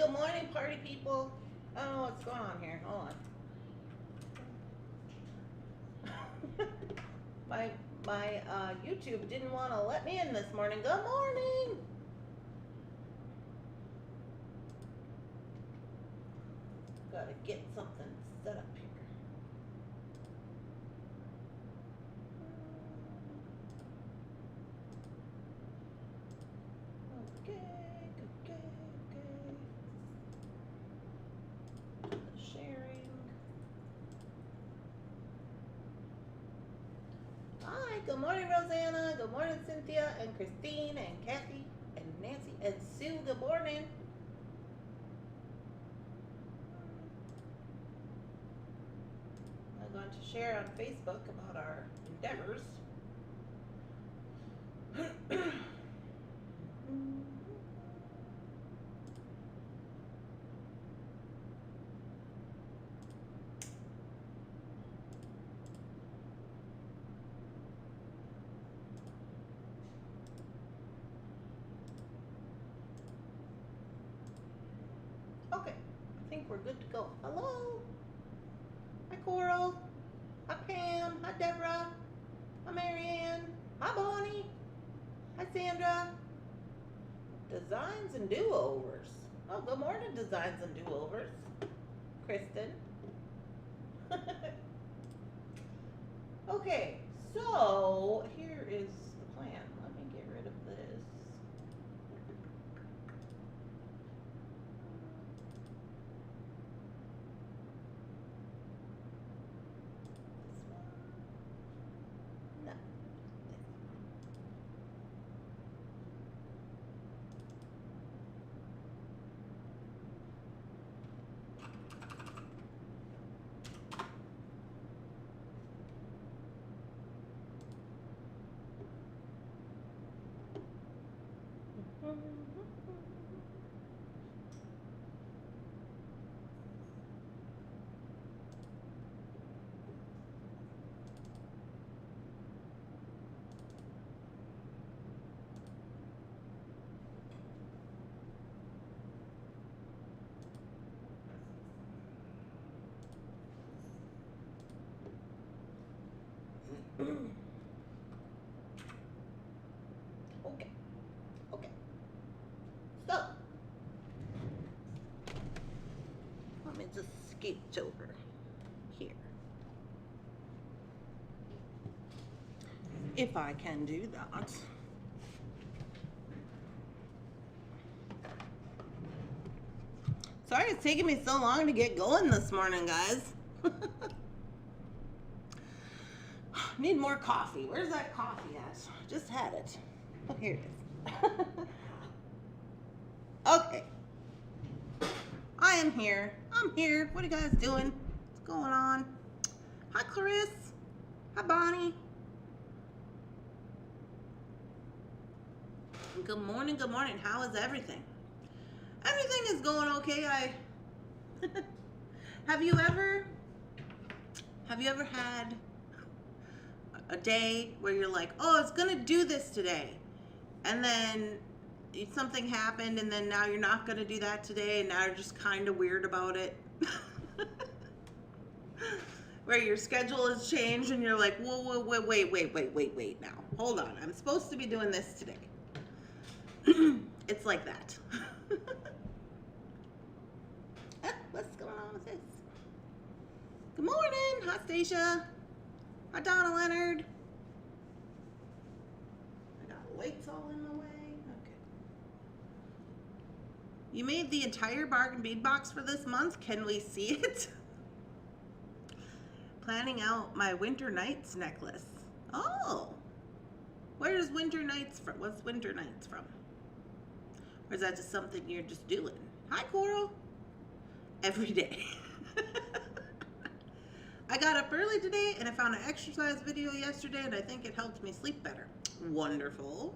Good morning, party people. I don't know what's going on here. Hold on. my YouTube didn't want to let me in this morning. Good morning. Gotta get something set up here. Sharing. Hi, good morning, Rosanna. Good morning, Cynthia and Christine and Kathy and Nancy and Sue. Good morning. I'm going to share on Facebook about our endeavors. Okay, I think we're good to go. Hello. Hi, Coral. Hi, Pam. Hi, Deborah. Hi, Marianne. Hi, Bonnie. Hi, Sandra. Designs and do-overs. Oh, good morning, Designs and do-overs. Kristen. Okay, so here is the plan. Let me get rid of this. No. Okay. Okay. So let me just scooch over here. If I can do that. Sorry it's taking me so long to get going this morning, guys. Need more coffee. Where's that coffee at? Just had it. Oh, here it is. Okay. I am here. I'm here. What are you guys doing? What's going on? Hi, Clarisse. Hi, Bonnie. Good morning. Good morning. How is everything? Everything is going okay. Have you ever had a day where you're like, oh, I was gonna do this today, and then something happened, and then now you're not gonna do that today, and now you're just kind of weird about it? Where your schedule has changed, and you're like, whoa, wait now. Hold on, I'm supposed to be doing this today. It's like that. What's going on with this? Good morning. Hi, Stacia. Hi, Donna Leonard. I got weights all in the way. Okay. You made the entire bargain bead box for this month. Can we see it? Planning out my Winter Nights necklace. Oh. Where's Winter Nights from? What's Winter Nights from? Or is that just something you're just doing? Hi, Coral. Every day. I got up early today and I found an exercise video yesterday and I think it helped me sleep better. Wonderful.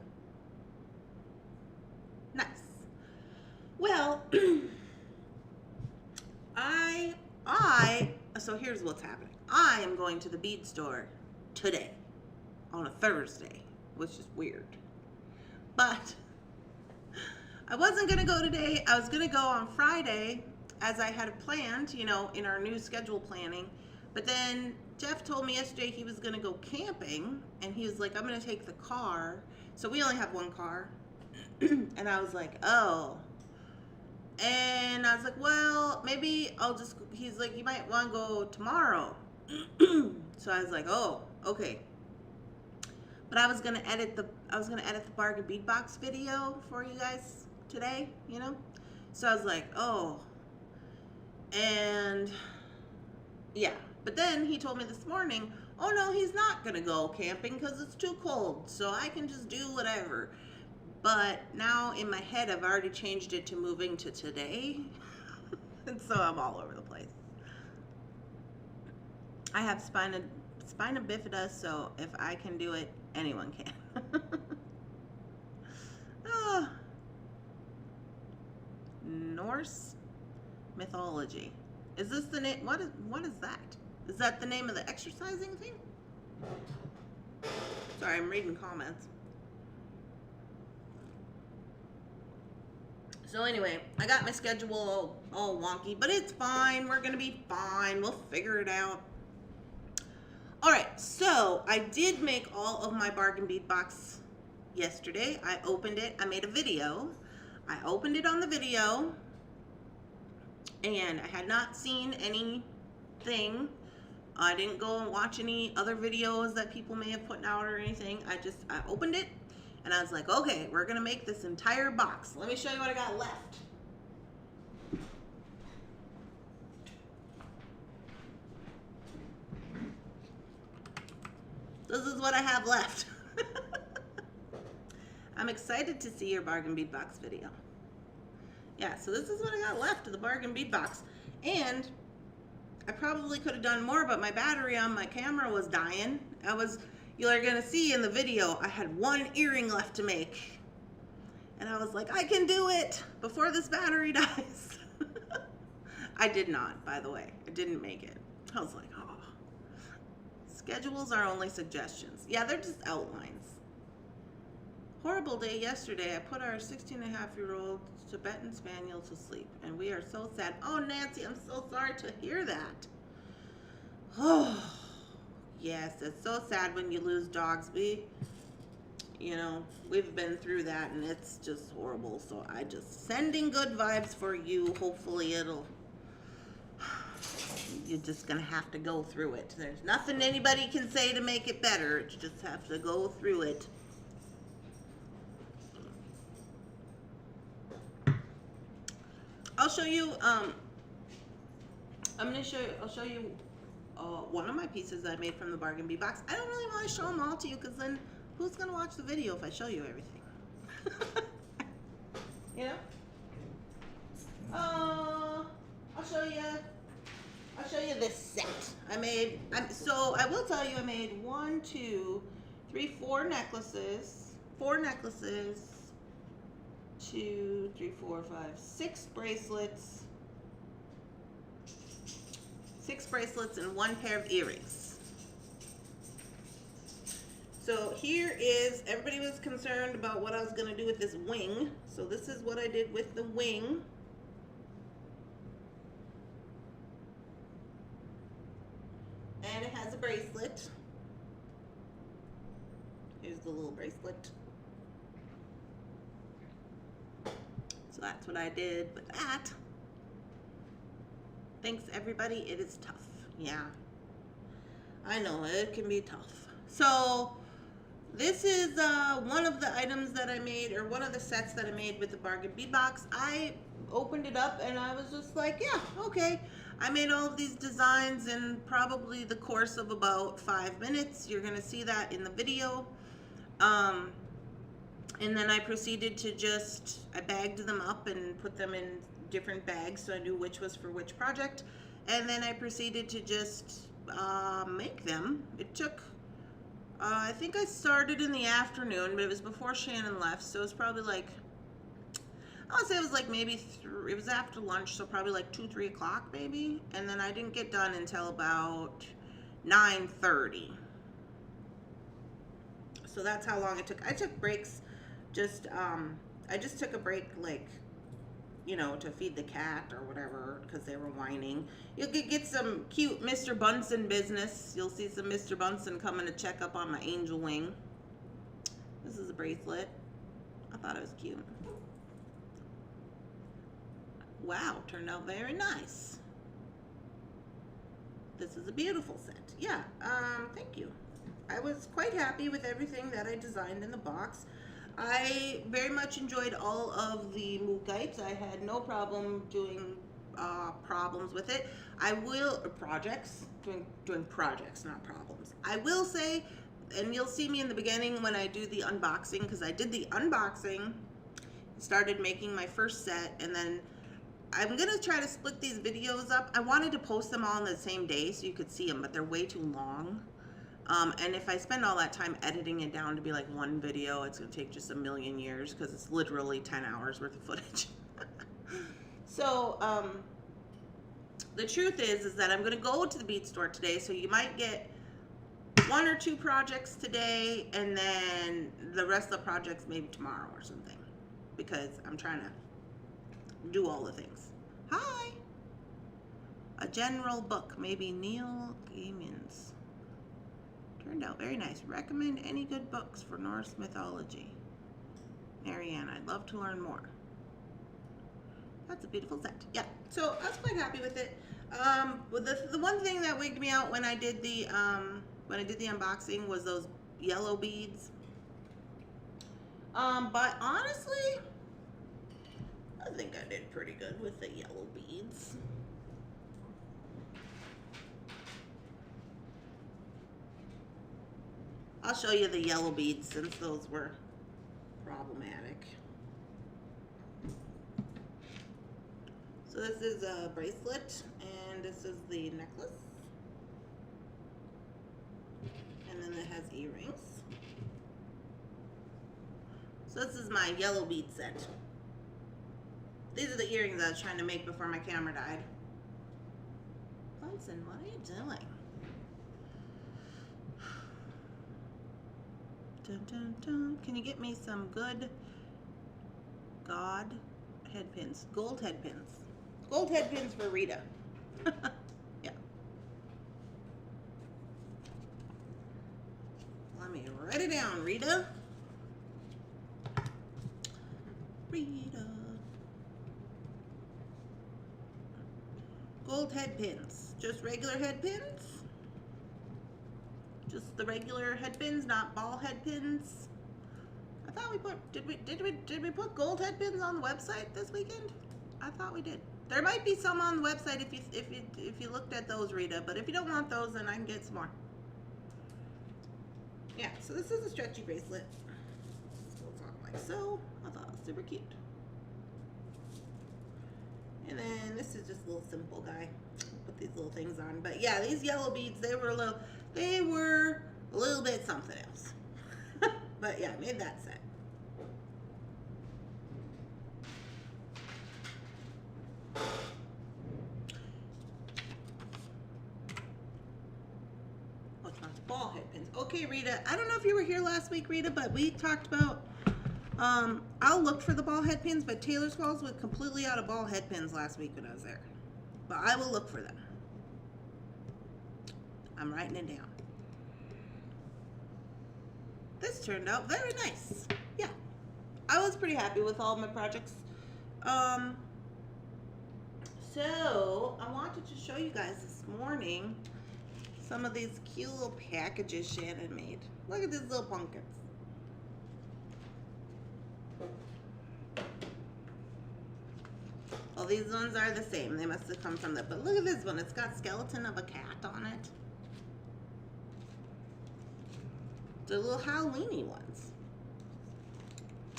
Nice. Well, so here's what's happening. I am going to the bead store today on a Thursday, which is weird. But I wasn't going to go today. I was going to go on Friday as I had planned, you know, in our new schedule planning. But then Jeff told me yesterday he was going to go camping, and he was like, I'm going to take the car. So we only have one car. And I was like, oh. And I was like, well, maybe I'll just, he's like, you might want to go tomorrow. So I was like, oh, okay. But I was gonna edit the bargain bead box video for you guys today, you know? So I was like, oh. And yeah. But then he told me this morning, oh no, he's not gonna go camping because it's too cold. So I can just do whatever. But now in my head, I've already changed it to moving to today. And so I'm all over the place. I have spina bifida, so if I can do it, anyone can. Oh. Norse mythology. Is this the name? What is that? Is that the name of the exercising thing? Sorry, I'm reading comments. So anyway, I got my schedule all wonky, but it's fine. We're gonna be fine. We'll figure it out. All right, so I did make all of my bargain bead box yesterday. I opened it. I made a video. I opened it on the video, and I had not seen anything. I didn't go and watch any other videos that people may have put out or anything. I opened it, and I was like, okay, we're gonna make this entire box. Let me show you what I got left. This is what I have left. I'm excited to see your bargain bead box video. Yeah, so this is what I got left of the bargain bead box. And I probably could have done more, but my battery on my camera was dying. You're gonna see in the video, I had one earring left to make. And I was like, I can do it before this battery dies. I did not, by the way. I didn't make it. I was like, oh. Schedules are only suggestions. Yeah, they're just outlines. Horrible day yesterday. I put our 16-and-a-half-year-old Tibetan Spaniel to sleep, and we are so sad. Oh, Nancy, I'm so sorry to hear that. Oh, yes, it's so sad when you lose dogs. We've been through that, and it's just horrible. So I just sending good vibes for you. Hopefully you're just gonna have to go through it. There's nothing anybody can say to make it better. You just have to go through it. I'll show you, I'll show you one of my pieces I made from the bargain bead box. I don't really want to show them all to you, because then who's going to watch the video if I show you everything? You know? I'll show you this set. So I will tell you I made 4 necklaces. 2, 3, 4, 5, 6 bracelets. 6 bracelets and 1 pair of earrings. So here is, everybody was concerned about what I was going to do with this wing. So this is what I did with the wing. And it has a bracelet. Here's the little bracelet. So that's what I did with that. Thanks, everybody. It is tough. Yeah. I know, it can be tough. So this is one of the items that I made, or one of the sets that I made with the bargain bead box. I opened it up and I was just like, yeah, okay. I made all of these designs in probably the course of about 5 minutes. You're going to see that in the video. And then I proceeded to I bagged them up and put them in different bags so I knew which was for which project. And then I proceeded to just make them. It took, I think I started in the afternoon, but it was before Shannon left, so it was probably like, I would say it was like maybe, it was after lunch, so probably like 2, 3 o'clock maybe. And then I didn't get done until about 9:30. So that's how long it took. I took breaks just I just took a break, like, you know, to feed the cat or whatever, because they were whining. You'll get some cute Mr. Bunsen business. You'll see some Mr. Bunsen coming to check up on my angel wing. This is a bracelet. I thought it was cute. Wow, turned out very nice. This is a beautiful set. Yeah, thank you. I was quite happy with everything that I designed in the box. I very much enjoyed all of the Mookites. I had no problem doing problems with it. I will, projects, doing projects, not problems. I will say, and you'll see me in the beginning when I do the unboxing, because I did the unboxing, started making my first set, and then I'm gonna try to split these videos up. I wanted to post them all on the same day so you could see them, but they're way too long. And if I spend all that time editing it down to be like one video, it's gonna take just a million years, because it's literally 10 hours worth of footage. So, the truth is that I'm gonna go to the bead store today, so you might get 1 or 2 projects today, and then the rest of the projects maybe tomorrow or something, because I'm trying to do all the things. Hi! A general book, maybe Neil Gaiman's. Turned out very nice. Recommend any good books for Norse mythology. Marianne, I'd love to learn more. That's a beautiful set. Yeah, so I was quite happy with it. The one thing that wigged me out when I did the unboxing was those yellow beads. But honestly, I think I did pretty good with the yellow beads. I'll show you the yellow beads since those were problematic. So this is a bracelet, and this is the necklace. And then it has earrings. So this is my yellow bead set. These are the earrings I was trying to make before my camera died. Bunsen, what are you doing? Dun, dun, dun. Can you get me some good God head pins? Gold head pins. Gold head pins for Rita. Yeah. Let me write it down, Rita. Rita. Gold head pins. Just regular head pins? Just the regular head pins, not ball head pins. I thought we put, did we put gold head pins on the website this weekend? I thought we did. There might be some on the website if you looked at those, Rita. But if you don't want those, then I can get some more. Yeah. So this is a stretchy bracelet. It goes on like so. I thought it was super cute. And then this is just a little simple guy. Put these little things on. But yeah, these yellow beads, they were a little bit something else. But yeah, I made that set. Oh, it's not ball head pins. Okay, Rita, I don't know if you were here last week, Rita, but we talked about, I'll look for the ball head pins, but Taylor Squalls was completely out of ball head pins last week when I was there. But I will look for them. I'm writing it down. This turned out very nice. Yeah. I was pretty happy with all of my projects. So I wanted to show you guys this morning some of these cute little packages Shannon made. Look at these little pumpkins. Well, these ones are the same. They must have come from the, but look at this one. It's got skeleton of a cat on it. The little Halloween-y ones.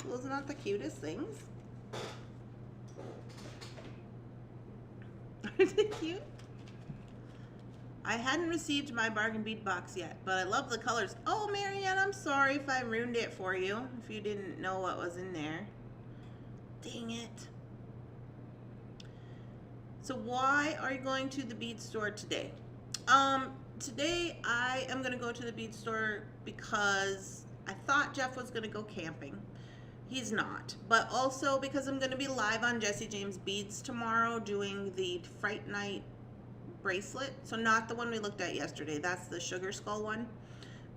Those are not the cutest things. Aren't they cute? I hadn't received my bargain bead box yet, but I love the colors. Oh, Marianne, I'm sorry if I ruined it for you, if you didn't know what was in there. Dang it. So why are you going to the bead store today? Today I am going to go to the bead store because I thought Jeff was going to go camping. He's not. But also because I'm going to be live on Jesse James Beads tomorrow doing the Fright Night bracelet. So not the one we looked at yesterday. That's the Sugar Skull one.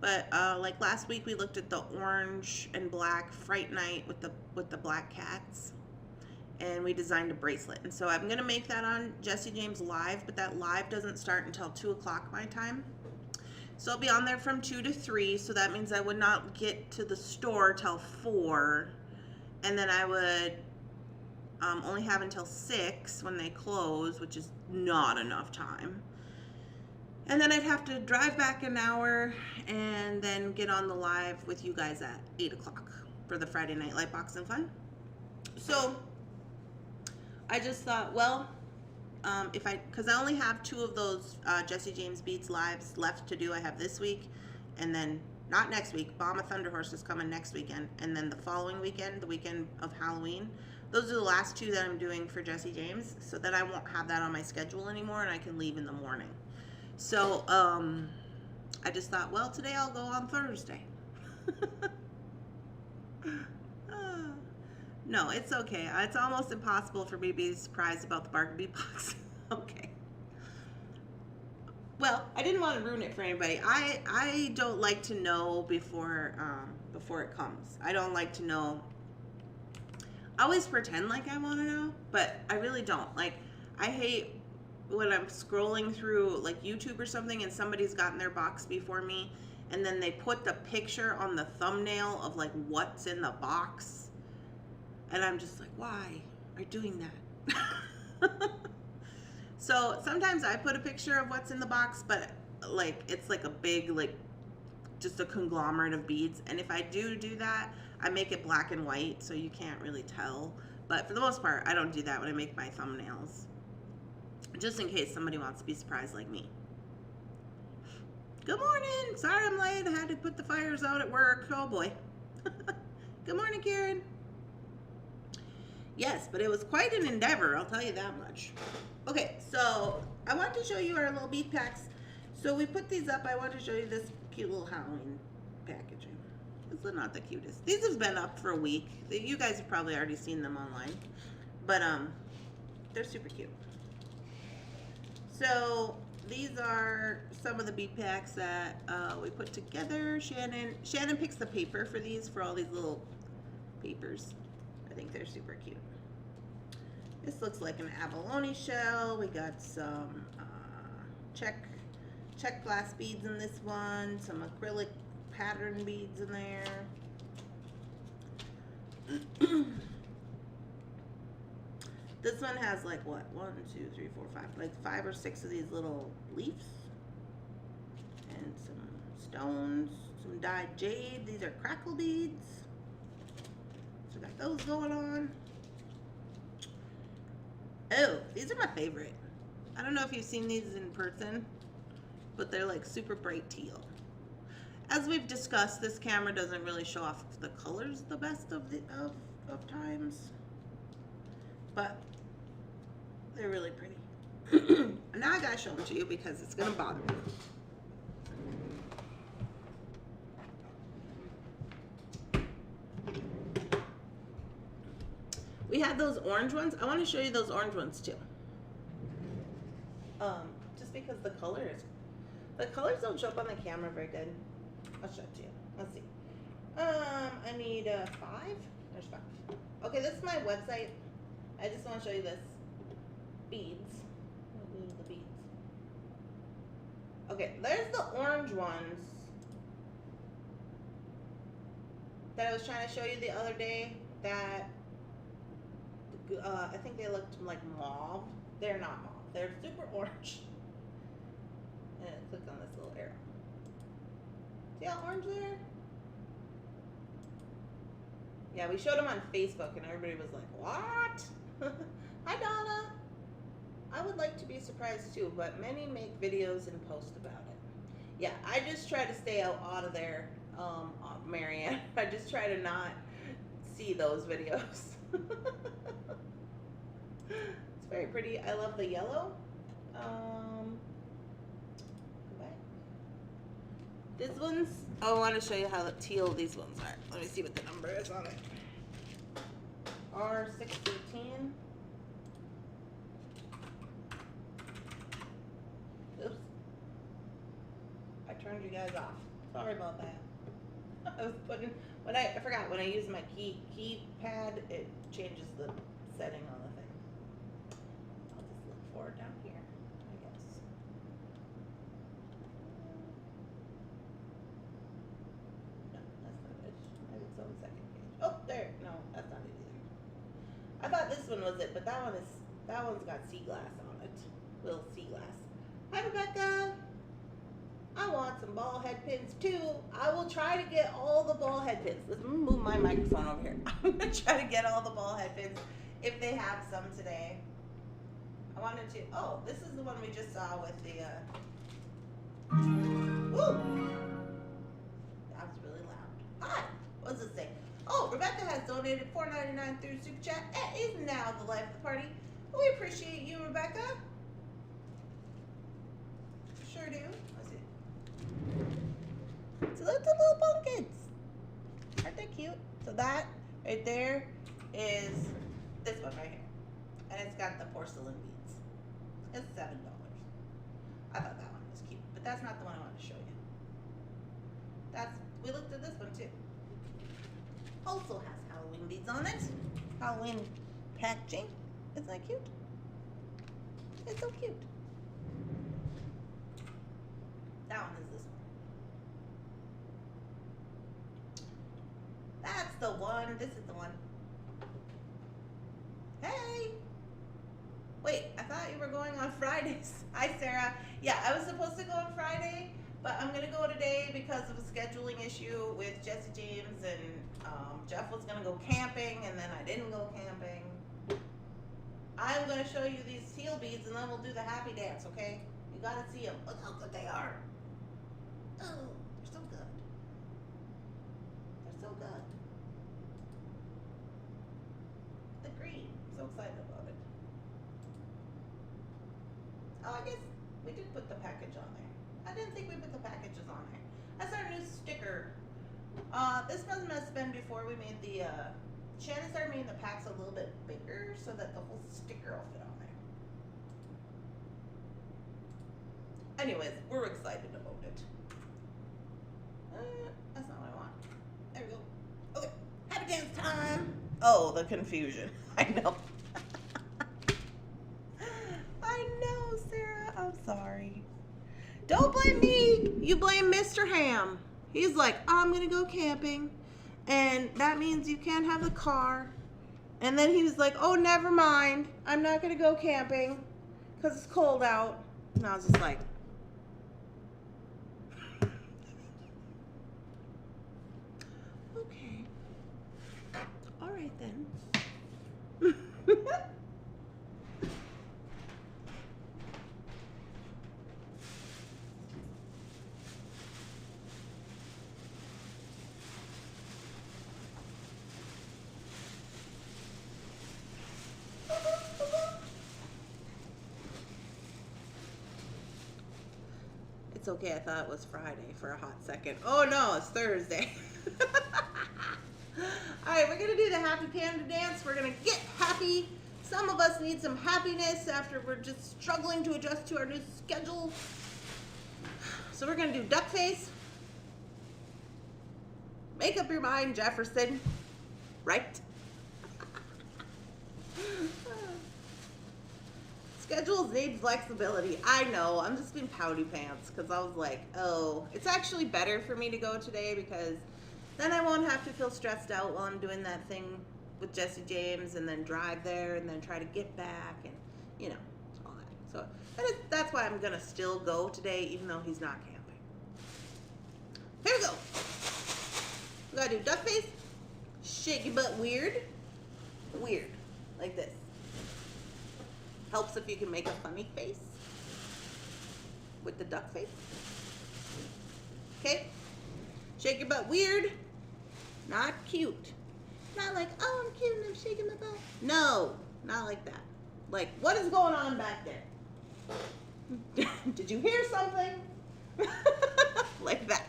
But like last week we looked at the orange and black Fright Night with the black cats. And we designed a bracelet. And so I'm going to make that on Jesse James Live, but that live doesn't start until 2 o'clock my time. So I'll be on there from 2 to 3, so that means I would not get to the store till 4. And then I would only have until 6 when they close, which is not enough time. And then I'd have to drive back an hour and then get on the live with you guys at 8 o'clock for the Friday Night Lightbox and Fun. So I just thought, well, because I only have 2 of those Jesse James Beads lives left to do. I have this week, and then not next week. Bomb Thunderhorse is coming next weekend, and then the following weekend, the weekend of Halloween. Those are the last 2 that I'm doing for Jesse James, so that I won't have that on my schedule anymore, and I can leave in the morning. So I just thought, well, today I'll go on Thursday. No, it's okay. It's almost impossible for me to be surprised about the bargain bead box. Okay. Well, I didn't want to ruin it for anybody. I don't like to know before it comes. I don't like to know. I always pretend like I want to know, but I really don't. Like, I hate when I'm scrolling through like YouTube or something and somebody's gotten their box before me and then they put the picture on the thumbnail of like what's in the box. And I'm just like, why are you doing that? So sometimes I put a picture of what's in the box, but like it's like a big, like just a conglomerate of beads. And if I do that, I make it black and white so you can't really tell. But for the most part, I don't do that when I make my thumbnails. Just in case somebody wants to be surprised like me. Good morning. Sorry I'm late. I had to put the fires out at work. Oh boy. Good morning, Karen. Yes, but it was quite an endeavor, I'll tell you that much. Okay, so I want to show you our little bead packs. So we put these up. I want to show you this cute little Halloween packaging. It's not the cutest. These have been up for a week. You guys have probably already seen them online. But they're super cute. So these are some of the bead packs that we put together. Shannon picks the paper for these, for all these little papers. I think they're super cute. This looks like an abalone shell. We got some check glass beads in this one, some acrylic pattern beads in there. This one has like what? 1, 2, 3, 4, 5, like 5 or 6 of these little leaves. And some stones, some dyed jade. These are crackle beads. So we got those going on. Oh, these are my favorite. I don't know if you've seen these in person, but they're like super bright teal. As we've discussed, this camera doesn't really show off the colors the best of times, but they're really pretty. Now I gotta show them to you because it's gonna bother me. We had those orange ones. I want to show you those orange ones too. Just because the colors don't show up on the camera very good. I'll show it to you. Let's see. I need 5. There's 5. Okay, this is my website. I just want to show you this. Beads. The beads. Okay, there's the orange ones that I was trying to show you the other day that I think they looked like mauve. They're not mauve. They're super orange. And click on this little arrow. See how orange there? Yeah, we showed them on Facebook and everybody was like, what? Hi, Donna. I would like to be surprised too, but many make videos and post about it. Yeah, I just try to stay out of there, Marianne. I just try to not see those videos. It's very pretty. I love the yellow. This one's, I want to show you how teal these ones are. Let me see what the number is on it. R613. Oops. I turned you guys off. Sorry about that. I was putting, I forgot, when I use my keypad, it changes the setting on the thing. I'll just look for it down here, I guess. No, that's not it. Maybe it's on the second page. Oh, there. No, that's not it either. I thought this one was it, but that one's got sea glass on it. Little sea glass. Hi, Rebecca. I want some ball head pins too. I will try to get all the ball head pins. Let's move my microphone over here. I'm gonna try to get all the ball head pins if they have some today. I wanted to. Oh, this is the one we just saw with the. Ooh, that was really loud. Hi. What does it say? Oh, Rebecca has donated $4.99 through Super Chat. It is now the life of the party. We appreciate you, Rebecca. Sure do. So those are little pumpkins. Aren't they cute? So that right there is this one right here. And it's got the porcelain beads. It's $7. I thought that one was cute, but that's not the one I wanted to show you. We looked at this one too. Also has Halloween beads on it. Halloween packaging. Isn't that cute? It's so cute. That one is this one. That's the one. This is the one. Hey. Wait, I thought you were going on Fridays. Hi, Sarah. Yeah, I was supposed to go on Friday, but I'm going to go today because of a scheduling issue with Jesse James, and Jeff was going to go camping, and then I didn't go camping. I'm going to show you these seal beads, and then we'll do the happy dance, okay? You got to see them. Look how good they are. Oh, they're so good. They're so good. The green. I'm so excited about it. Oh, I guess we did put the package on there. I didn't think we put the packages on there. That's our new sticker. This must have been before we made the, Shannon started making the packs a little bit bigger so that the whole sticker will fit on there. Anyways, we're excited about it. That's not what I want. There we go. Okay, happy dance time. Oh, the confusion. I know. I know, Sarah. I'm sorry. Don't blame me. You blame Mr. Ham. He's like, I'm going to go camping, and that means you can't have the car. And then he was like, oh, never mind. I'm not going to go camping because it's cold out. And I was just like, okay. All right, then. It's okay, I thought it was Friday for a hot second. Oh no, it's Thursday. Alright, we're going to do the Happy Panda dance. We're going to get happy. Some of us need some happiness after we're just struggling to adjust to our new schedule. So we're going to do duck face. Make up your mind, Jefferson. Right? Schedules need flexibility. I know, I'm just being pouty pants because I was like, oh, it's actually better for me to go today because then I won't have to feel stressed out while I'm doing that thing with Jesse James and then drive there and then try to get back and, you know, all that. So that's why I'm going to still go today even though he's not camping. Here we go. We got to do duck face, shake your butt weird, like this. Helps if you can make a funny face with the duck face. Okay? Shake your butt weird, not cute. Not like, oh, I'm cute and I'm shaking my butt. No, not like that. Like, what is going on back there? Did you hear something? Like that.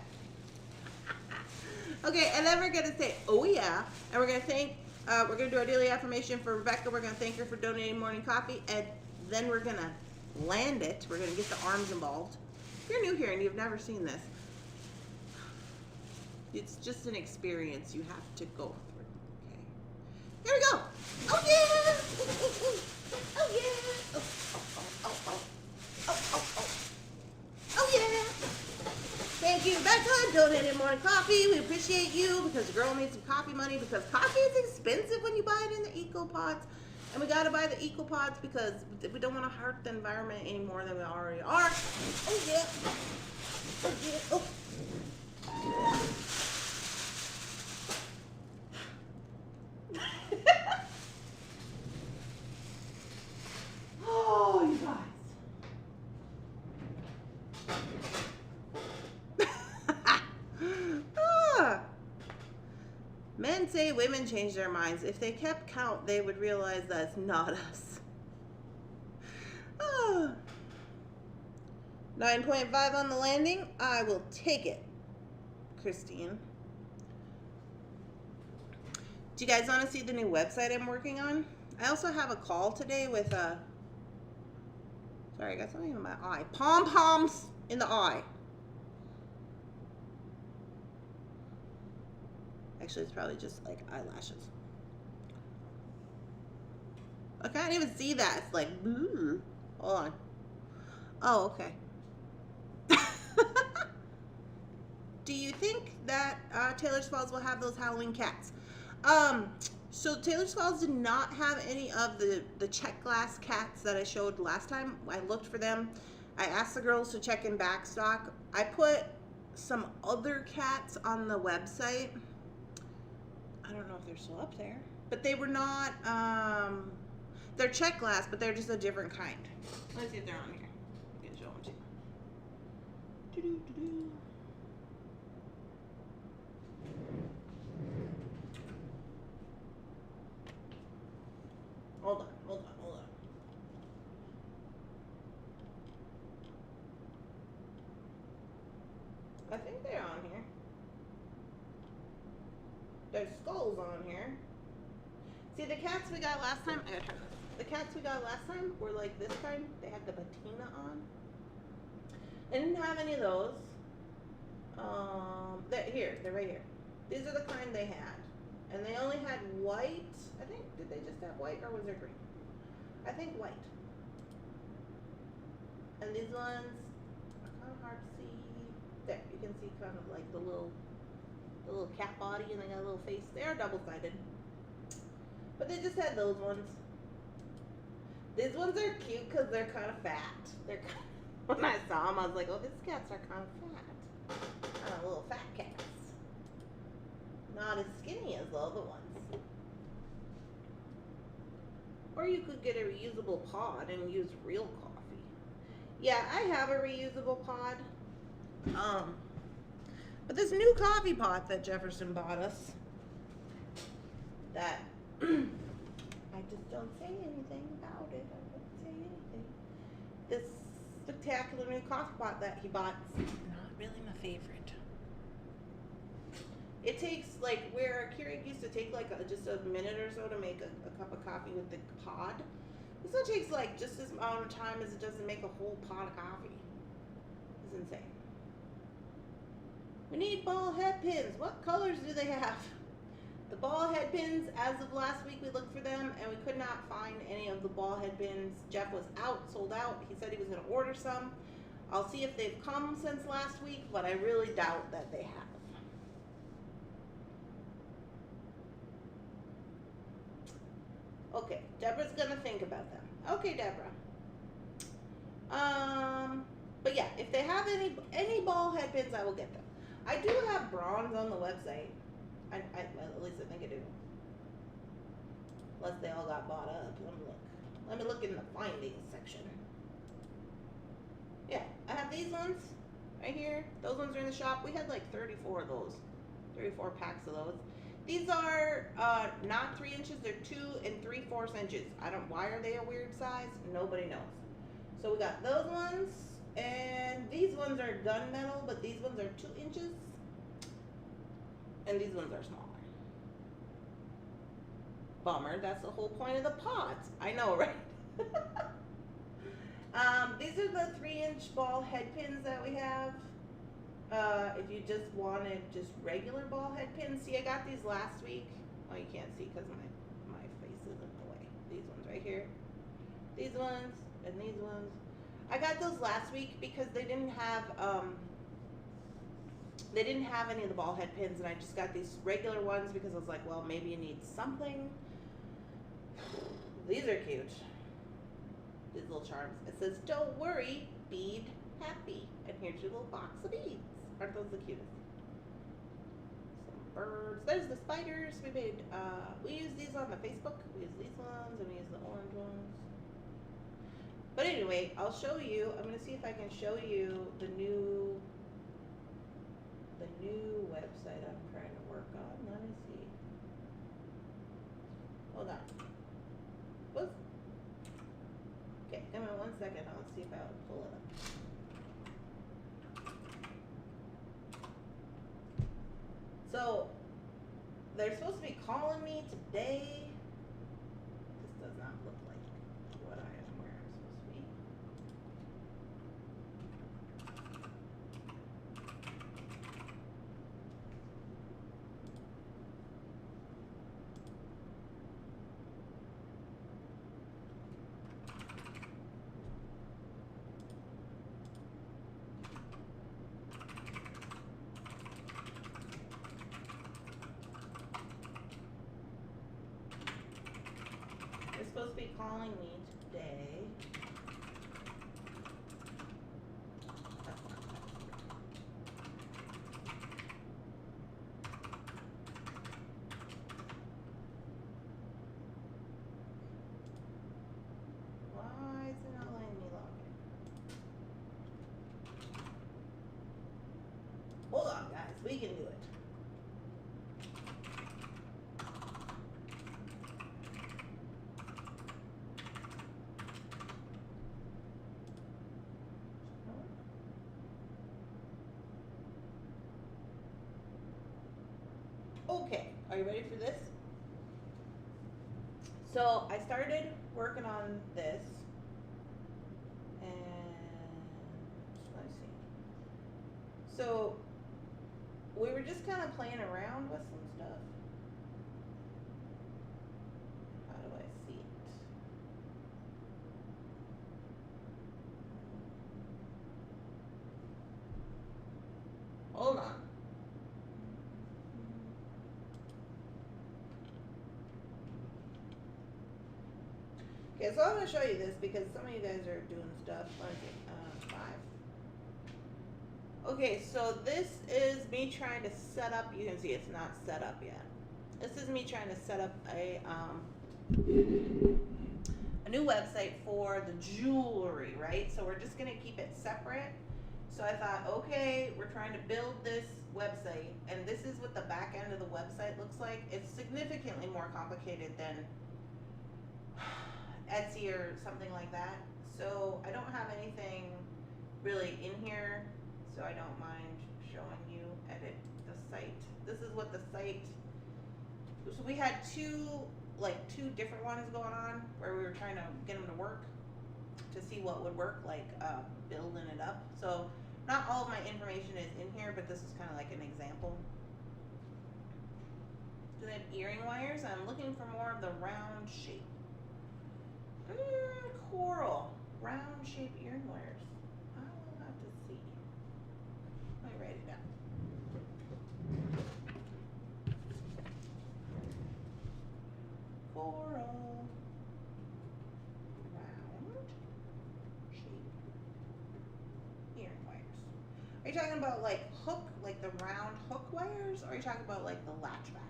Okay, and then we're going to say, oh yeah, and we're going to thank We're going to do our daily affirmation for Rebecca. We're going to thank her for donating morning coffee, and then we're going to land it. We're going to get the arms involved. If you're new here and you've never seen this, it's just an experience you have to go through. Okay. Here we go. Oh yeah! Oh yeah! Oh, oh, oh, oh, oh, oh, oh yeah! Thank you, Rebecca. Donated morning coffee. We appreciate you because the girl needs some coffee money because coffee is expensive when you buy it in the eco pods. And we got to buy the eco pods because we don't want to hurt the environment any more than we already are. Oh yeah. Oh yeah. Oh. Oh, you guys. Ah. Men say women change their minds. If they kept count, they would realize that's not us. Ah. 9.5 on the landing. I will take it, Christine. Do you guys want to see the new website I'm working on? I also have a call today with sorry, I got something in my eye. Pom-poms in the eye. Actually, it's probably just like eyelashes. I can't even see that. It's like, ooh. Hold on. Oh, okay. Do you think that Taylor's Falls will have those Halloween cats? So Taylor's Falls did not have any of the check glass cats that I showed last time. I looked for them. I asked the girls to check in back stock. I put some other cats on the website. I don't know if they're still up there, but they were not, they're check glass, but they're just a different kind. Let's see if they're on here. I can show them to you. Doo-doo-doo-doo. Hold on. I think they're on here. There's skulls on here. See, the cats we got last time, I gotta turn this. The cats we got last time were like this kind. They had the patina on. I didn't have any of those. They're right here. These are the kind they had. And they only had white. I think, did they just have white or was there green? I think white. And these ones are kind of hard to see. There, you can see kind of like the little cat body, and they got a little face. They are double-sided. But they just had those ones. These ones are cute because they're kind of fat. They're kind of, when I saw them, I was like, oh, these cats are kind of fat. Kind of little fat cats. Not as skinny as the other ones. Or you could get a reusable pod and use real coffee. Yeah, I have a reusable pod. But this new coffee pot that Jefferson bought us, that I just don't say anything about it. I don't say anything. This spectacular new coffee pot that he bought is not really my favorite. It takes, like, where Keurig used to take like just a minute or so to make a cup of coffee with the pod, this one takes like just as amount of time as it does to make a whole pot of coffee. It's insane. We need ball head pins. What colors do they have? The ball head pins, as of last week, we looked for them and we could not find any of the ball head pins. Jeff was sold out. He said he was going to order some. I'll see if they've come since last week, but I really doubt that they have. Okay, Deborah's going to think about them. Okay, Deborah. But yeah, if they have any ball head pins, I will get them. I do have bronze on the website. Well, at least I think I do. Unless they all got bought up. Let me look in the findings section. Yeah, I have these ones right here. Those ones are in the shop. We had like 34 of those. 34 packs of those. These are not 3 inches. They're 2 3/4 inches. Why are they a weird size? Nobody knows. So we got those ones. And these ones are gunmetal, but these ones are 2 inches. And these ones are smaller. Bummer, that's the whole point of the pots. I know, right? These are the 3-inch ball head pins that we have. If you just wanted just regular ball head pins. See, I got these last week. Oh, you can't see because my face is in the way. These ones right here. These ones and these ones. I got those last week because they didn't have any of the ball head pins, and I just got these regular ones because I was like, well, maybe you need something. These are cute. These little charms. It says, "Don't worry, bead happy." And here's your little box of beads. Aren't those the cutest? Some birds. There's the spiders. We use these on the Facebook. We use these ones and we use the orange ones. But anyway, I'll show you. I'm going to see if I can show you the new website I'm trying to work on. Let me see. Hold on. Whoops. Okay, give me 1 second. I'll see if I'll pull it up. So, they're supposed to be calling me today. This does not look like what I am where I'm supposed to be. They're supposed to be calling me today. That's not that. Why is it not letting me log in? Hold on, guys. We can do it. Okay, are you ready for this? So I started working on this, and let's see. So we were just kind of playing around with some stuff. How do I see it? Hold on. Okay, so I'm going to show you this because some of you guys are doing stuff. Let's see, 5. Okay, so this is me trying to set up. You can see it's not set up yet. This is me trying to set up a new website for the jewelry, right? So we're just going to keep it separate. So I thought, okay, we're trying to build this website, and this is what the back end of the website looks like. It's significantly more complicated than Etsy or something like that. So I don't have anything really in here, so I don't mind showing you edit the site. This is what the site, so we had two different ones going on where we were trying to get them to work to see what would work, like building it up. So not all of my information is in here, but this is kind of like an example. Do they have earring wires? I'm looking for more of the round shape. Coral. Round shape earring wires. I will have to see. Let me write it down. Coral. Round shape earring wires. Are you talking about like hook, like the round hook wires? Or are you talking about like the latchback?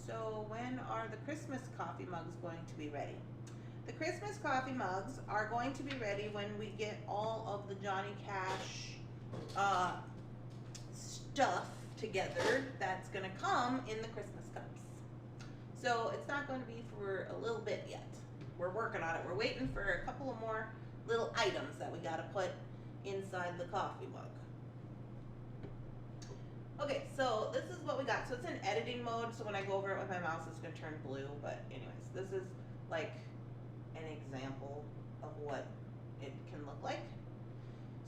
So when are the Christmas coffee mugs going to be ready? The Christmas coffee mugs are going to be ready when we get all of the Johnny Cash stuff together that's going to come in the Christmas cups. So it's not going to be for a little bit yet. We're working on it. We're waiting for a couple of more little items that we got to put inside the coffee mug. Okay, so this is what we got. So it's in editing mode, so when I go over it with my mouse, it's going to turn blue. But anyways, this is like an example of what it can look like.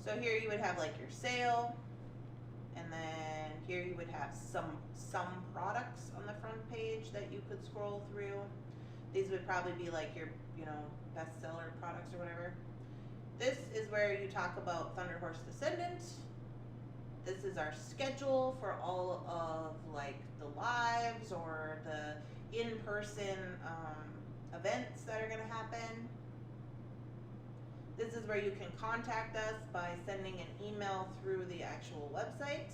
So here you would have like your sale, and then here you would have some products on the front page that you could scroll through. These would probably be like your, you know, bestseller products or whatever. This is where you talk about Thunderhorse Descendant. This is our schedule for all of like the lives or the in-person events that are going to happen. This is where you can contact us by sending an email through the actual website.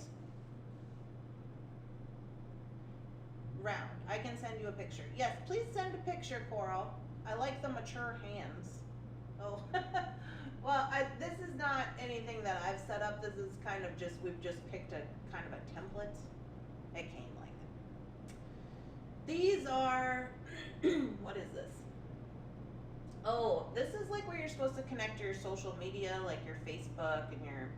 Round. I can send you a picture. Yes, please send a picture, Coral. I like the mature hands. Oh, well, this is not anything that I've set up. This is kind of just, we've just picked a kind of a template. It came like it. These are, what is this? Oh, this is like where you're supposed to connect your social media, like your Facebook and your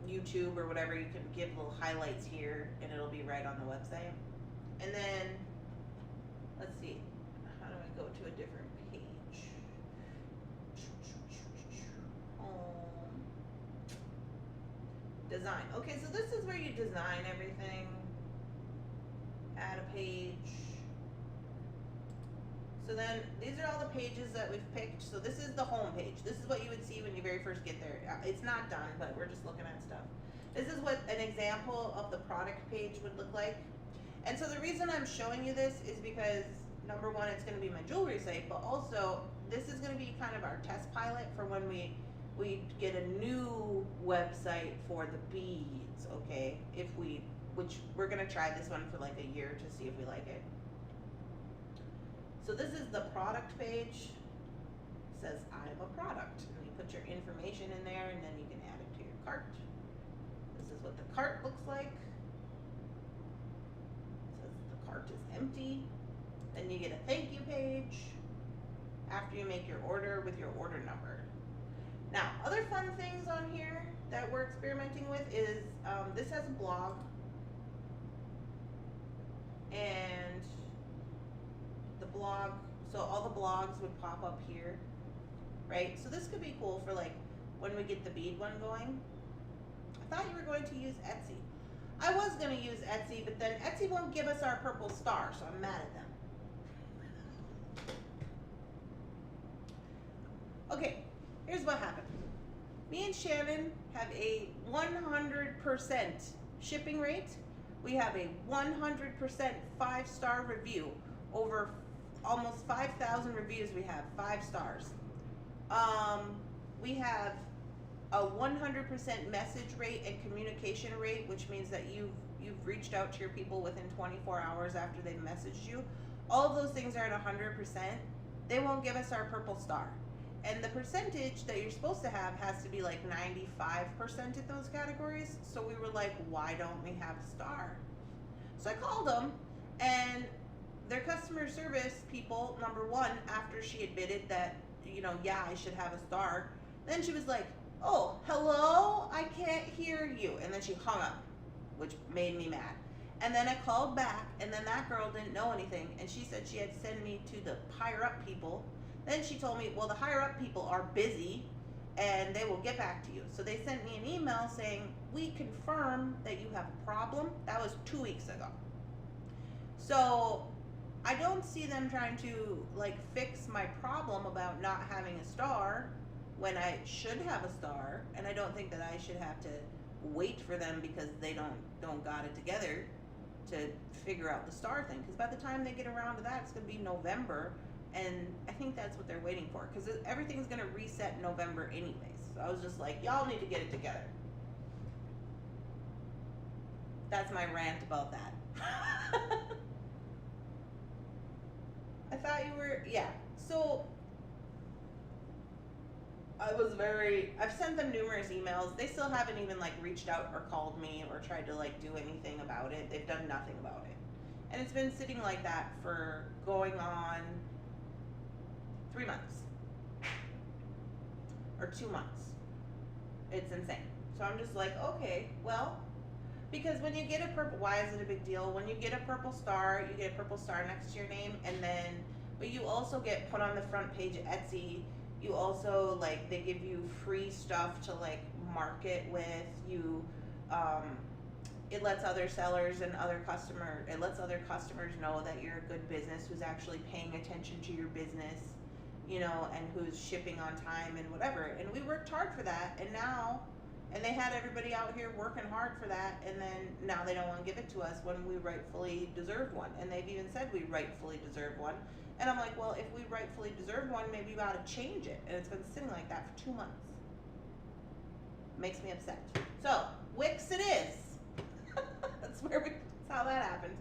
YouTube or whatever. You can give little highlights here and it'll be right on the website. And then, let's see, how do I go to a different page? Design. Okay, so this is where you design everything. Add a page. So then these are all the pages that we've picked. So this is the home page. This is what you would see when you very first get there. It's not done, but we're just looking at stuff. This is what an example of the product page would look like. And so the reason I'm showing you this is because, number one, it's going to be my jewelry site, but also this is going to be kind of our test pilot for when we get a new website for the beads, okay? Which we're going to try this one for like a year to see if we like it. So this is the product page. It says I am a product, and you put your information in there, and then you can add it to your cart. This is what the cart looks like. It says the cart is empty. Then you get a thank you page after you make your order with your order number. Now, other fun things on here that we're experimenting with is this has a blog, and the blog, so all the blogs would pop up here, right? So this could be cool for like when we get the bead one going. I thought you were going to use Etsy. I was going to use Etsy, but then Etsy won't give us our purple star, so I'm mad at them. Okay, here's what happened. Me and Shannon have a 100% shipping rate. We have a 100% 5-star review. Over almost 5,000 reviews we have, 5 stars. We have a 100% message rate and communication rate, which means that you've reached out to your people within 24 hours after they've messaged you. All of those things are at 100%. They won't give us our purple star. And the percentage that you're supposed to have has to be like 95% in those categories. So we were like, why don't we have a star? So I called them, and their customer service people, number one, after she admitted that, you know, yeah, I should have a star, then she was like, oh, hello, I can't hear you. And then she hung up, which made me mad. And then I called back, and then that girl didn't know anything, and she said she had to send me to the higher up people. Then she told me, well, the higher up people are busy and they will get back to you. So they sent me an email saying, we confirm that you have a problem. That was 2 weeks ago. So I don't see them trying to like fix my problem about not having a star when I should have a star, and I don't think that I should have to wait for them because they don't got it together to figure out the star thing. Because by the time they get around to that, it's going to be November. And I think that's what they're waiting for, because everything's going to reset in November anyways. So I was just like, y'all need to get it together. That's my rant about that. I thought you were, yeah. So I've sent them numerous emails. They still haven't even like reached out or called me or tried to like do anything about it. They've done nothing about it. And it's been sitting like that for going on 3 months or 2 months. It's insane. So I'm just like, okay, well, Because when you get a purple, why is it a big deal? When you get a purple star, you get a purple star next to your name, and then, but you also get put on the front page of Etsy. You also, like, they give you free stuff to, like, market with. You, it lets other sellers and it lets other customers know that you're a good business who's actually paying attention to your business, you know, and who's shipping on time and whatever. And we worked hard for that, and they had everybody out here working hard for that, and then now they don't want to give it to us when we rightfully deserve one. And they've even said we rightfully deserve one. And I'm like, well, if we rightfully deserve one, maybe you ought to change it. And it's been sitting like that for 2 months. Makes me upset. So, Wix it is. That's how that happened.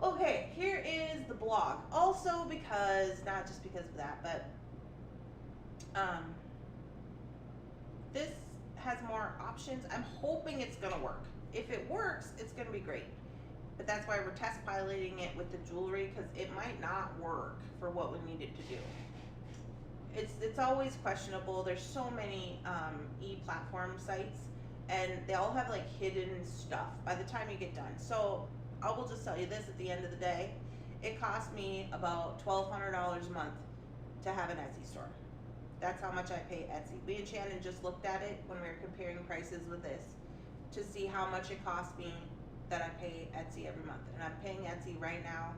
Okay, here is the blog. Also because, not just because of that, but this has more options. I'm hoping it's gonna work. If it works, it's gonna be great. But that's why we're test piloting it with the jewelry, because it might not work for what we need it to do. It's always questionable. There's so many e-platform sites, and they all have like hidden stuff by the time you get done. So I will just tell you this: at the end of the day, it cost me about $1,200 a month to have an Etsy store. That's how much I pay Etsy. Me and Shannon just looked at it when we were comparing prices with this to see how much it cost me that I pay Etsy every month. And I'm paying Etsy right now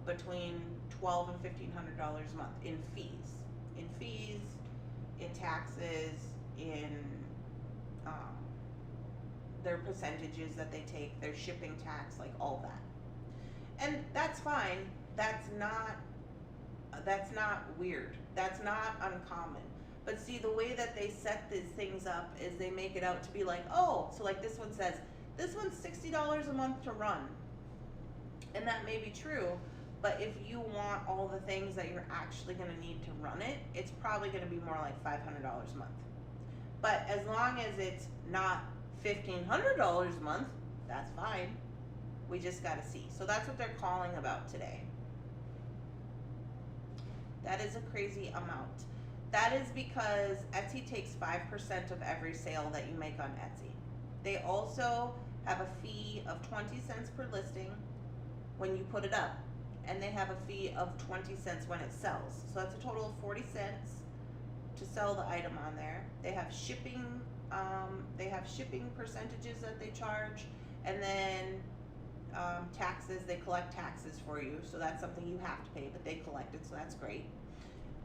between $1,200 and $1,500 a month in fees. In fees, in taxes, in their percentages that they take, their shipping tax, like all that. And that's fine. That's not weird. That's not uncommon. But see, the way that they set these things up is they make it out to be like, oh, so like this one says, this one's $60 a month to run. And that may be true, but if you want all the things that you're actually gonna need to run it, it's probably gonna be more like $500 a month. But as long as it's not $1,500 a month, that's fine. We just gotta see. So that's what they're calling about today. That is a crazy amount. That is because Etsy takes 5% of every sale that you make on Etsy. They also have a fee of 20 cents per listing when you put it up, and they have a fee of 20 cents when it sells. So that's a total of 40 cents to sell the item on there. They have shipping percentages that they charge, and then taxes. They collect taxes for you, so that's something you have to pay, but they collect it, so that's great.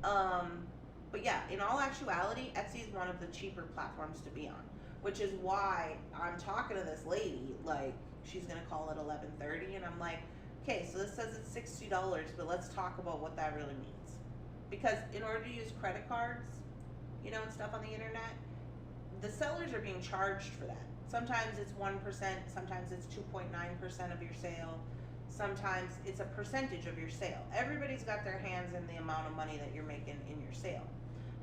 But yeah, in all actuality, Etsy is one of the cheaper platforms to be on, which is why I'm talking to this lady, like, she's gonna call it 11:30, and I'm like, okay, so this says it's $60, but let's talk about what that really means. Because in order to use credit cards, you know, and stuff on the internet, the sellers are being charged for that. Sometimes it's 1%, sometimes it's 2.9% of your sale, sometimes it's a percentage of your sale. Everybody's got their hands in the amount of money that you're making in your sale.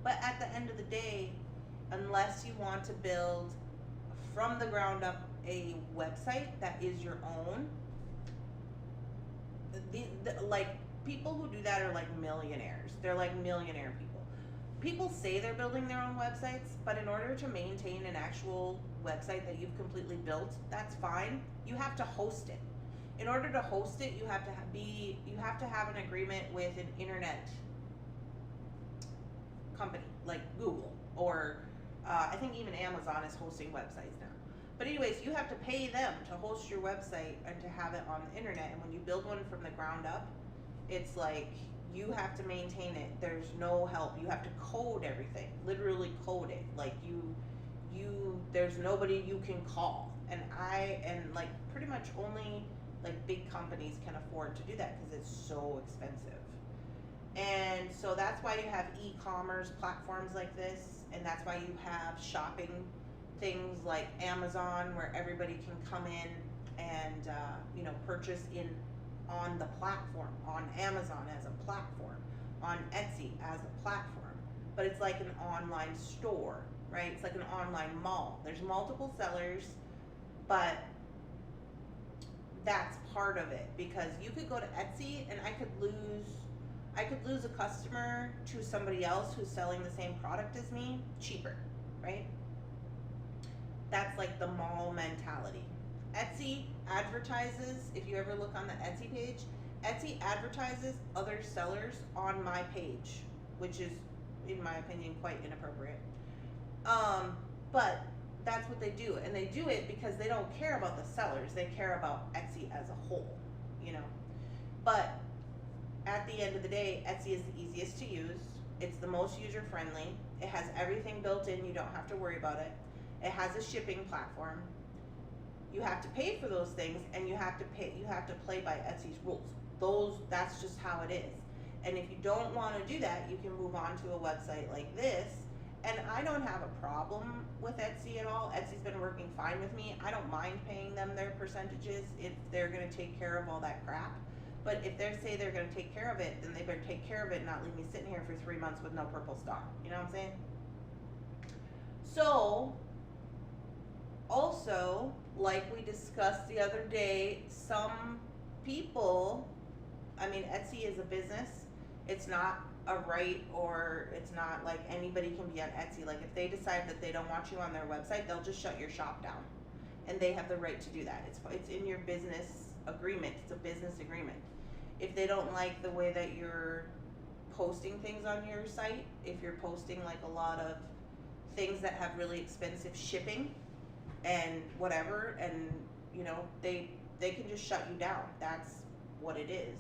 But at the end of the day, unless you want to build from the ground up a website that is your own, like, people who do that are like millionaires. They're like millionaire people. People say they're building their own websites, but in order to maintain an actual website that you've completely built, that's fine. You have to host it. In order to host it, you have to have an agreement with an internet company like Google, or I think even Amazon is hosting websites now. But anyways, you have to pay them to host your website and to have it on the internet. And when you build one from the ground up, it's like you have to maintain it. There's no help. You have to code everything, literally code it. Like there's nobody you can call. And like pretty much only like big companies can afford to do that because it's so expensive. And so that's why you have e-commerce platforms like this, and that's why you have shopping things like Amazon, where everybody can come in and purchase on the platform, on Amazon as a platform, on Etsy as a platform. But it's like an online store, right? It's like an online mall. There's multiple sellers, but that's part of it, because you could go to Etsy and I could lose a customer to somebody else who's selling the same product as me cheaper, right? that's like the mall mentality. Etsy advertises, if you ever look on the Etsy page, Etsy advertises other sellers on my page, which is, in my opinion, quite inappropriate. But that's what they do, and they do it because they don't care about the sellers, they care about Etsy as a whole, you know. But at the end of the day, Etsy is the easiest to use. It's the most user friendly. It has everything built in. You don't have to worry about it. It has a shipping platform. You have to pay for those things, and you have to pay. You have to play by Etsy's rules. That's just how it is. And if you don't want to do that, you can move on to a website like this. And I don't have a problem with Etsy at all. Etsy's been working fine with me. I don't mind paying them their percentages if they're going to take care of all that crap. But if they say they're going to take care of it, then they better take care of it and not leave me sitting here for 3 months with no purple star. You know what I'm saying? So, also, like we discussed the other day, some people, I mean, Etsy is a business. It's not a right, or it's not like anybody can be on Etsy. Like if they decide that they don't want you on their website, they'll just shut your shop down. And they have the right to do that. It's in your business agreement. It's a business agreement. If they don't like the way that you're posting things on your site, if you're posting like a lot of things that have really expensive shipping and whatever, and you know, they can just shut you down. That's what it is.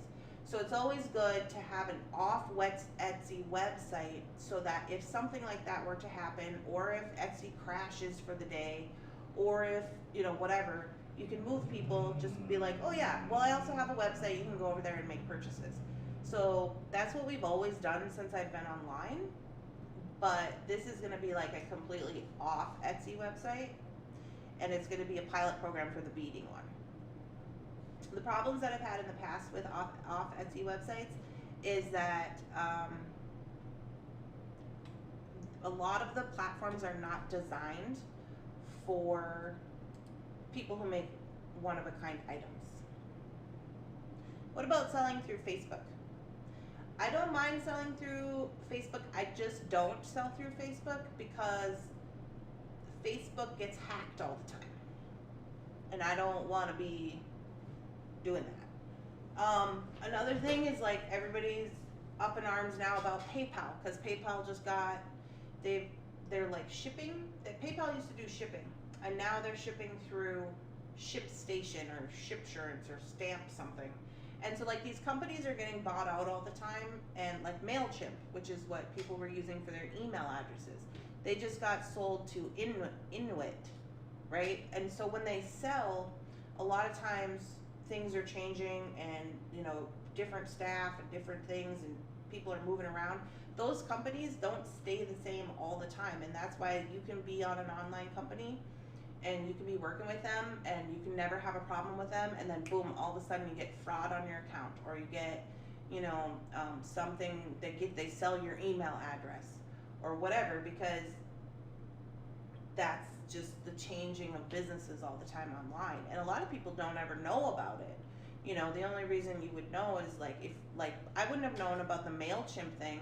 So it's always good to have an off Etsy website, so that if something like that were to happen, or if Etsy crashes for the day, or if, you know, whatever, you can move people, just be like, oh yeah, well I also have a website, you can go over there and make purchases. So that's what we've always done since I've been online, but this is gonna be like a completely off Etsy website, and it's gonna be a pilot program for the beading one. The problems that I've had in the past with off Etsy websites is that a lot of the platforms are not designed for people who make one-of-a-kind items. What about selling through Facebook? I don't mind selling through Facebook. I just don't sell through Facebook because Facebook gets hacked all the time, and I don't want to be doing that. Another thing is, like, everybody's up in arms now about PayPal, because PayPal just got, they're like shipping. PayPal used to do shipping, and now they're shipping through ShipStation or ShipSurance or Stamp something. And so like these companies are getting bought out all the time, and like MailChimp, which is what people were using for their email addresses, they just got sold to Inuit, right? And so when they sell, a lot of times things are changing, and you know, different staff and different things, and people are moving around. Those companies don't stay the same all the time, and that's why you can be on an online company and you can be working with them and you can never have a problem with them, and then boom, all of a sudden you get fraud on your account, or you get, you know, something, they sell your email address or whatever, because that's just the changing of businesses all the time online, and a lot of people don't ever know about it. You know, the only reason you would know is like, if, like, I wouldn't have known about the MailChimp thing,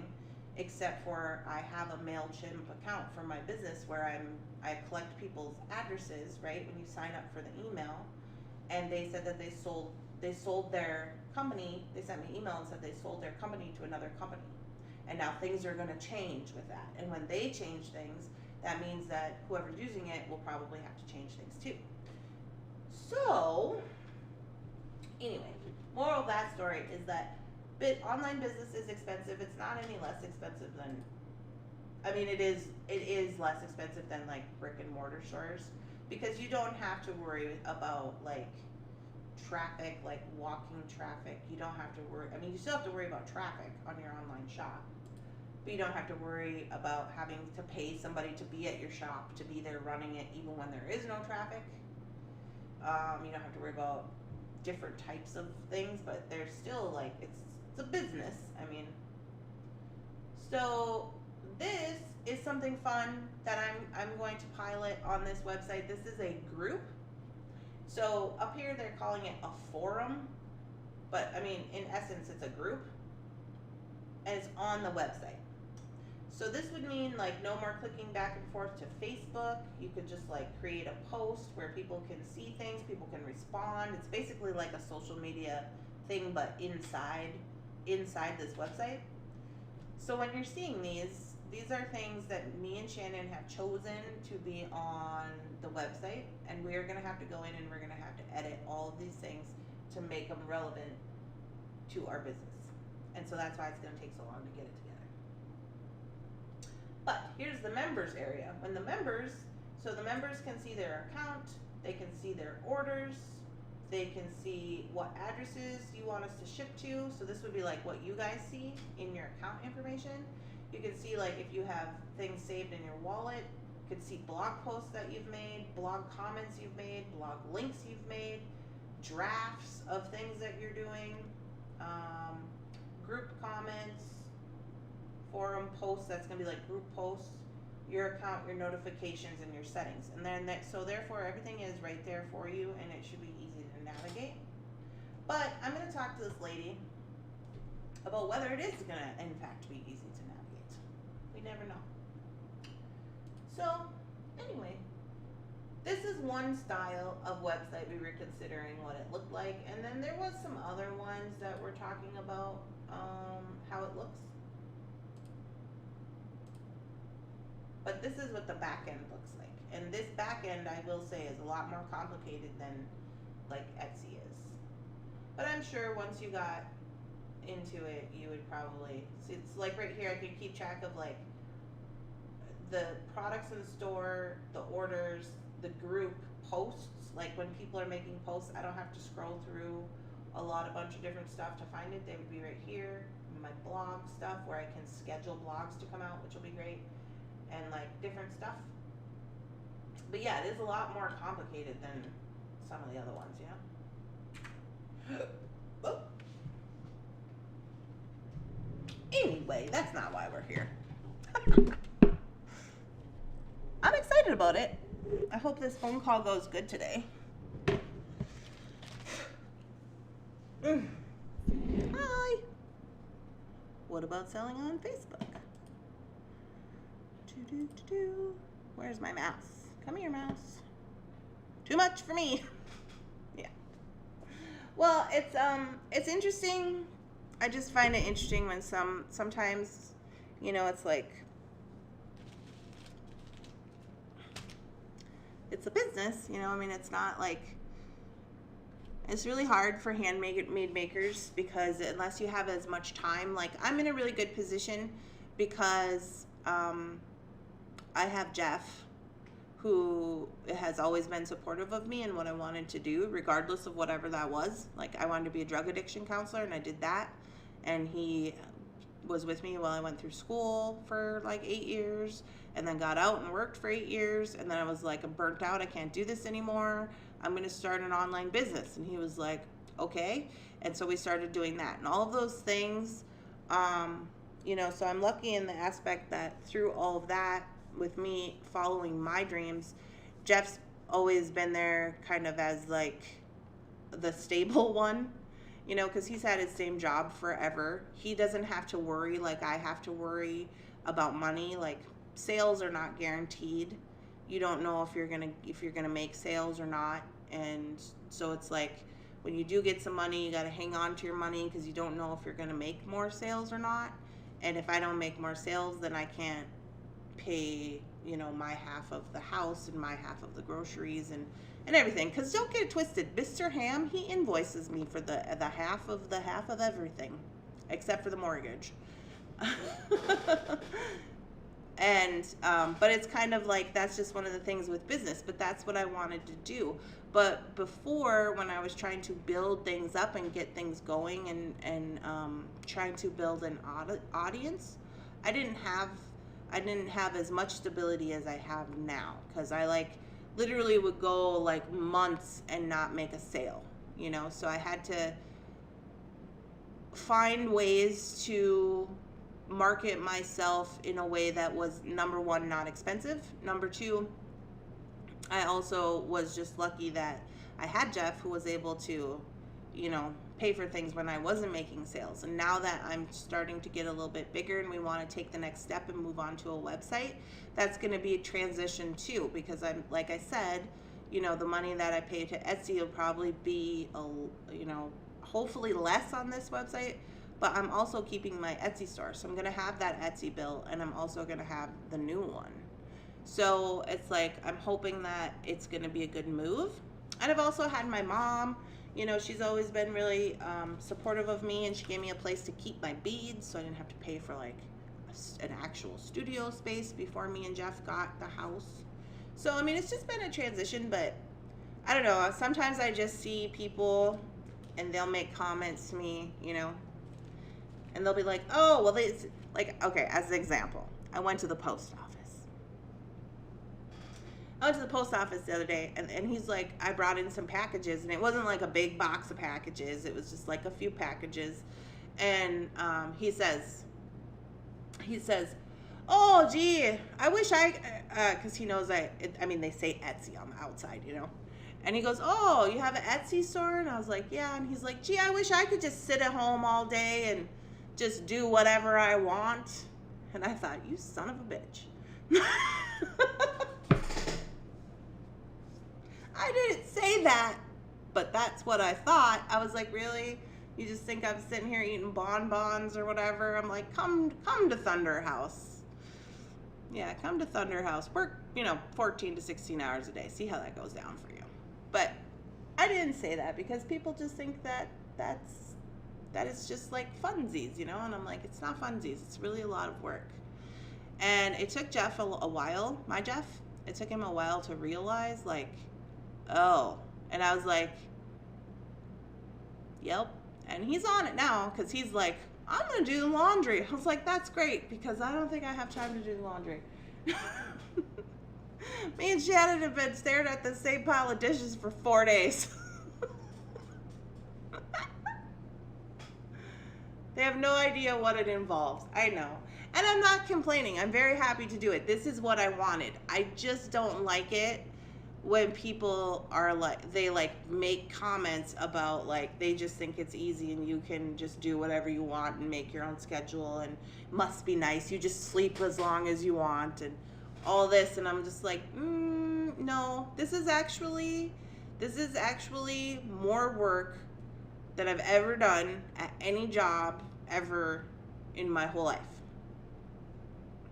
except for I have a MailChimp account for my business where I collect people's addresses, right, when you sign up for the email, and they said that they sold their company. They sent me an email and said they sold their company to another company, and now things are going to change with that, and when they change things, that means that whoever's using it will probably have to change things too. So anyway, moral of that story is that online business is expensive. It's not any less expensive than, I mean, it is less expensive than like brick and mortar stores, because you don't have to worry about like traffic, like walking traffic. You don't have to worry. I mean, you still have to worry about traffic on your online shop, but you don't have to worry about having to pay somebody to be at your shop, to be there running it even when there is no traffic. You don't have to worry about different types of things, but there's still like, it's a business. I mean, so this is something fun that I'm going to pilot on this website. This is a group. So up here they're calling it a forum, but I mean, in essence it's a group, and it's on the website. So this would mean like no more clicking back and forth to Facebook. You could just like create a post where people can see things, people can respond. It's basically like a social media thing, but inside this website. So when you're seeing these are things that me and Shannon have chosen to be on the website, and we're gonna have to go in and we're gonna have to edit all of these things to make them relevant to our business. And so that's why it's gonna take so long to get it together. But here's the members area. When the members can see their account, they can see their orders, they can see what addresses you want us to ship to. So this would be like what you guys see in your account information. You can see like if you have things saved in your wallet. You can see blog posts that you've made, blog comments you've made, blog links you've made, drafts of things that you're doing, group comments, forum posts. That's gonna be like group posts, your account, your notifications, and your settings. And then so therefore everything is right there for you, and it should be easy to navigate. But I'm gonna talk to this lady about whether it is gonna in fact be easy to navigate. We never know. So anyway, this is one style of website we were considering what it looked like, and then there was some other ones that we're talking about how it looks. But this is what the back end looks like. And this back end, I will say, is a lot more complicated than like Etsy is. But I'm sure once you got into it, you would probably see. It's like right here, I can keep track of like the products in the store, the orders, the group posts. Like when people are making posts, I don't have to scroll through a bunch of different stuff to find it. They would be right here. My blog stuff, where I can schedule blogs to come out, which will be great, and like different stuff. But yeah, it is a lot more complicated than some of the other ones, you know? Oh. Anyway, that's not why we're here. I'm excited about it. I hope this phone call goes good today. Hi. What about selling on Facebook? Where's my mouse? Come here, mouse. Too much for me. Yeah. Well, it's interesting. I just find it interesting when sometimes, you know, it's like it's a business, you know. I mean, it's not like it's really hard for handmade makers because unless you have as much time, like I'm in a really good position because I have Jeff, who has always been supportive of me and what I wanted to do, regardless of whatever that was. Like I wanted to be a drug addiction counselor, and I did that. And he was with me while I went through school for like 8 years, and then got out and worked for 8 years. And then I was like, I'm burnt out. I can't do this anymore. I'm going to start an online business. And he was like, okay. And so we started doing that. And all of those things, you know, so I'm lucky in the aspect that through all of that, with me following my dreams, Jeff's always been there kind of as like the stable one, you know, because he's had his same job forever. He doesn't have to worry like I have to worry about money. Like sales are not guaranteed. You don't know if you're gonna make sales or not. And so it's like when you do get some money, you got to hang on to your money because you don't know if you're gonna make more sales or not. And if I don't make more sales, then I can't pay, you know, my half of the house and my half of the groceries and everything. Because don't get it twisted, Mr. Ham, he invoices me for the half of everything except for the mortgage. And but it's kind of like that's just one of the things with business, but that's what I wanted to do. But before, when I was trying to build things up and get things going and trying to build an audience, I didn't have as much stability as I have now, because I like literally would go like months and not make a sale, you know. So I had to find ways to market myself in a way that was, number one, not expensive. Number two, I also was just lucky that I had Jeff, who was able to, you know, pay for things when I wasn't making sales. And now that I'm starting to get a little bit bigger and we want to take the next step and move on to a website, that's going to be a transition too, because I'm, like I said, you know, the money that I pay to Etsy will probably be, you know, hopefully less on this website, but I'm also keeping my Etsy store. So I'm going to have that Etsy bill, and I'm also going to have the new one. So it's like, I'm hoping that it's going to be a good move. And I've also had my mom, you know, she's always been really supportive of me, and she gave me a place to keep my beads, so I didn't have to pay for like an actual studio space before me and Jeff got the house. So, I mean, it's just been a transition, but I don't know. Sometimes I just see people and they'll make comments to me, you know, and they'll be like, oh, well, they, like, okay, as an example, I went to the post office. I went to the post office the other day, and he's like, I brought in some packages, and it wasn't like a big box of packages. It was just like a few packages. And he says, oh, gee, I wish because he knows I mean, they say Etsy on the outside, you know. And he goes, oh, you have an Etsy store? And I was like, yeah. And he's like, gee, I wish I could just sit at home all day and just do whatever I want. And I thought, you son of a bitch. I didn't say that, but that's what I thought. I was like, really? You just think I'm sitting here eating bonbons or whatever? I'm like, come to Thunderhouse. Yeah, come to Thunderhouse. Work, you know, 14 to 16 hours a day. See how that goes down for you. But I didn't say that because people just think that is just like funsies, you know? And I'm like, it's not funsies. It's really a lot of work. And it took Jeff a while, it took him a while to realize, like, oh. And I was like, yep. And he's on it now because he's like, I'm going to do laundry. I was like, that's great because I don't think I have time to do laundry. Me and Shannon have been staring at the same pile of dishes for 4 days. They have no idea what it involves. I know. And I'm not complaining. I'm very happy to do it. This is what I wanted. I just don't like it when people are like, they like make comments about like, they just think it's easy and you can just do whatever you want and make your own schedule and must be nice. You just sleep as long as you want and all this. And I'm just like, no, this is actually more work than I've ever done at any job ever in my whole life.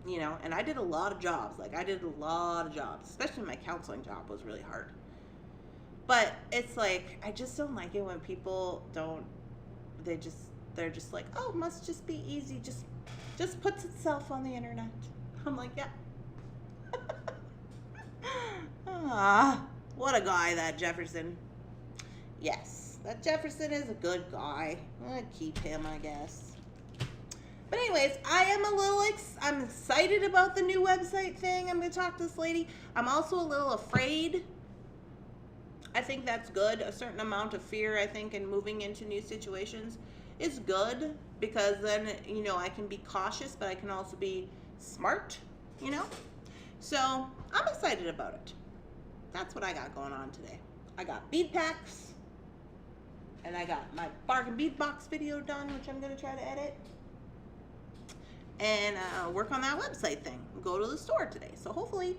You know, and I did a lot of jobs. Like, I did a lot of jobs, especially my counseling job was really hard. But it's like, I just don't like it when people don't, they're just like, oh, must just be easy. Just puts itself on the internet. I'm like, yeah. Ah, what a guy, that Jefferson. Yes, that Jefferson is a good guy. I'd keep him, I guess. But anyways, I'm excited about the new website thing. I'm going to talk to this lady. I'm also a little afraid. I think that's good. A certain amount of fear, I think, in moving into new situations is good because then, you know, I can be cautious, but I can also be smart, you know? So I'm excited about it. That's what I got going on today. I got bead packs and I got my bargain bead box video done, which I'm going to try to edit. And work on that website thing. Go to the store today. So hopefully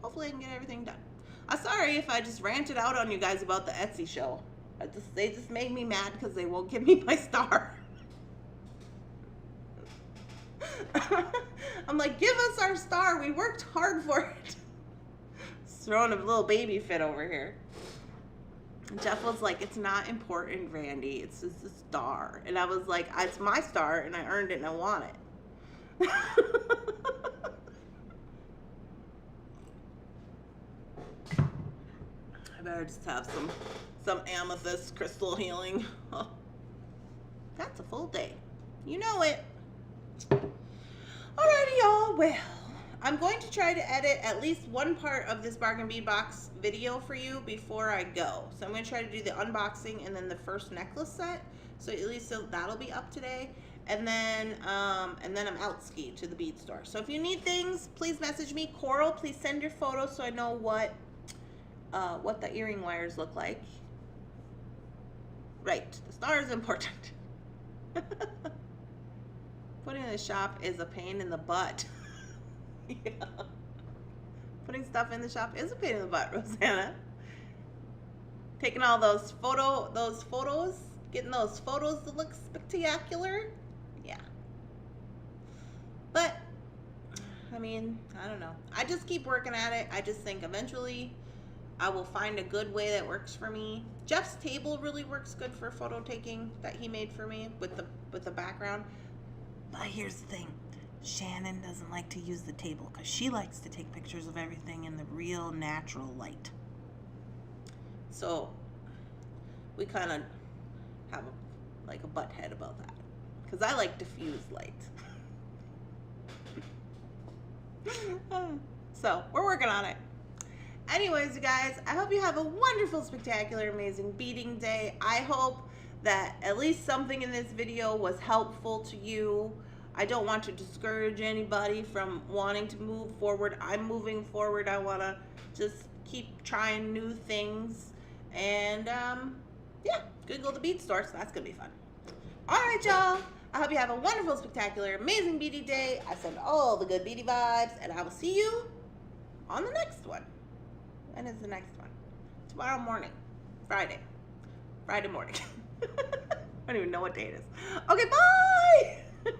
I can get everything done. I'm sorry if I just ranted out on you guys about the Etsy show. They just made me mad because they won't give me my star. I'm like, give us our star. We worked hard for it. Throwing a little baby fit over here. And Jeff was like, it's not important, Randy. It's just a star. And I was like, it's my star and I earned it and I want it. I better just have some amethyst crystal healing. Oh, that's a full day. You know it. Alrighty, y'all. Well, I'm going to try to edit at least one part of this bargain bead box video for you before I go. So I'm going to try to do the unboxing and then the first necklace set. So at least that'll be up today. And then I'm out ski to the bead store. So if you need things, please message me. Coral, please send your photos so I know what the earring wires look like. Right, the star is important. Putting in the shop is a pain in the butt. Yeah. Putting stuff in the shop is a pain in the butt, Rosanna. Taking all those photos, getting those photos to look spectacular. Yeah. But, I mean, I don't know. I just keep working at it. I just think eventually I will find a good way that works for me. Jeff's table really works good for photo taking that he made for me with the background. But here's the thing. Shannon doesn't like to use the table because she likes to take pictures of everything in the real natural light. So we kind of have like a butt head about that because I like diffused light. So we're working on it. Anyways, you guys, I hope you have a wonderful, spectacular, amazing beading day. I hope that at least something in this video was helpful to you. I don't want to discourage anybody from wanting to move forward. I'm moving forward. I want to just keep trying new things. And, yeah, Google the bead store, so that's going to be fun. All right, y'all. I hope you have a wonderful, spectacular, amazing beady day. I send all the good beady vibes, and I will see you on the next one. When is the next one? Tomorrow morning. Friday morning. I don't even know what day it is. Okay, bye!